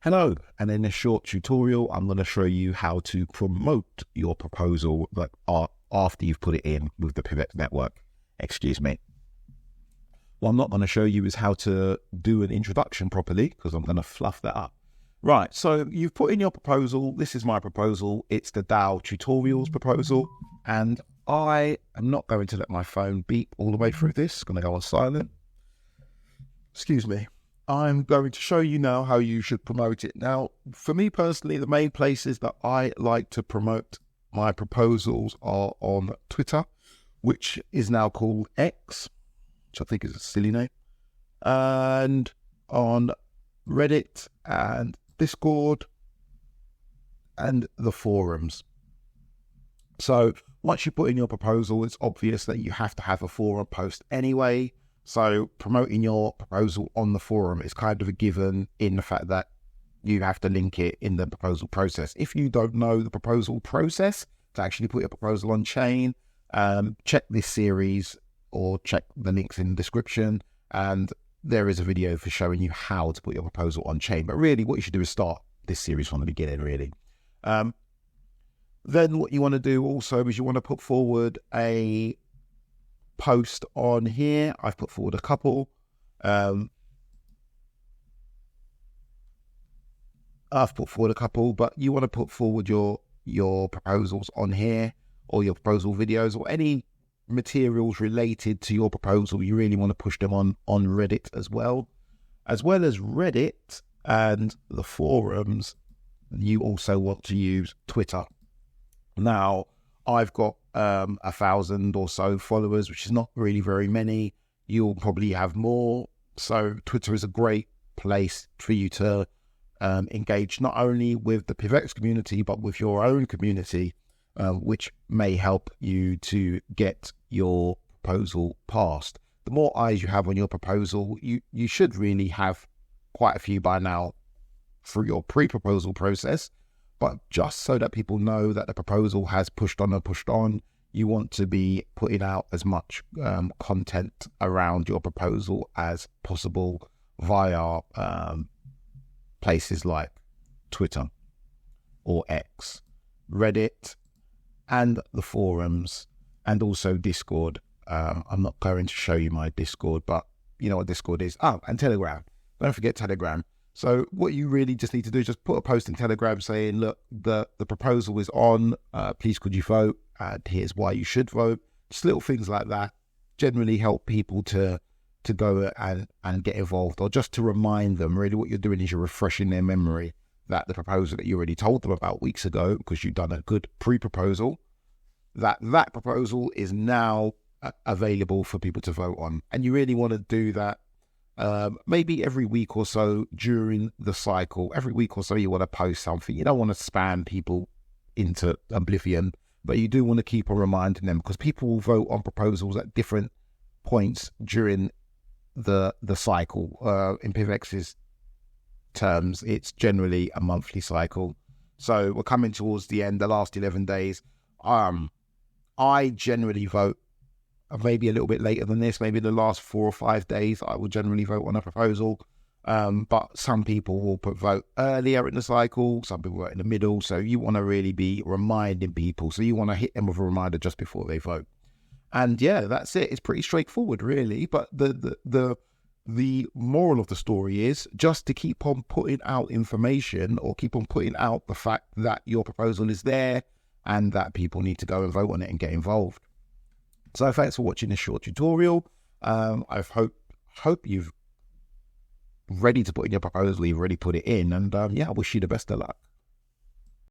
Hello, and in this short tutorial, I'm going to show you how to promote your proposal after you've put it in with the PIVX network. Excuse me. What I'm not going to show you is how to do an introduction properly, because I'm going to fluff that up. Right, so you've put in your proposal. This is my proposal. It's the DAO Tutorials proposal, and I am not going to let my phone beep all the way through this. It's going to go on silent. Excuse me. I'm going to show you now how you should promote it. Now, for me personally, the main places that I like to promote my proposals are on Twitter, which is now called X, which I think is a silly name, and on Reddit and Discord and the forums. So once you put in your proposal, it's obvious that you have to have a forum post anyway. So promoting your proposal on the forum is kind of a given in the fact that you have to link it in the proposal process. If you don't know the proposal process to actually put your proposal on chain, check this series or check the links in the description, and there is a video for showing you how to put your proposal on chain. But really what you should do is start this series from the beginning, really. Then what you want to do also is you want to put forward a post on here. I've put forward a couple. But you want to put forward your proposals on here, or your proposal videos, or any materials related to your proposal. You really want to push them on Reddit as well as Reddit and the forums. You also want to use Twitter. Now, I've got 1,000 or so followers, which is not really very many. You'll probably have more. So Twitter is a great place for you to engage not only with the PIVX community, but with your own community, which may help you to get your proposal passed. The more eyes you have on your proposal, you should really have quite a few by now through your pre-proposal process. But just so that people know that the proposal has pushed on, you want to be putting out as much content around your proposal as possible via places like Twitter or X, Reddit, and the forums, and also Discord. I'm not going to show you my Discord, but you know what Discord is. Oh, and Telegram. Don't forget Telegram. So what you really just need to do is just put a post in Telegram saying, look, the proposal is on, please could you vote, and here's why you should vote. Just little things like that generally help people to go and get involved, or just to remind them. Really what you're doing is you're refreshing their memory that the proposal that you already told them about weeks ago, because you've done a good pre-proposal, that proposal is now available for people to vote on. And you really want to do that maybe every week or so during the cycle. Every week or so you want to post something. You don't want to spam people into oblivion, but you do want to keep on reminding them, because people will vote on proposals at different points during the cycle. In PIVX's terms, it's generally a monthly cycle. So we're coming towards the end, the last 11 days. I generally vote maybe a little bit later than this, maybe the last 4 or 5 days, I will generally vote on a proposal. But some people will vote earlier in the cycle, some people vote in the middle. So you want to really be reminding people. So you want to hit them with a reminder just before they vote. And yeah, that's it. It's pretty straightforward, really. But the moral of the story is just to keep on putting out information, or keep on putting out the fact that your proposal is there and that people need to go and vote on it and get involved. So thanks for watching this short tutorial. I hope you've ready to put in your proposal, you've already put it in, and yeah, I wish you the best of luck.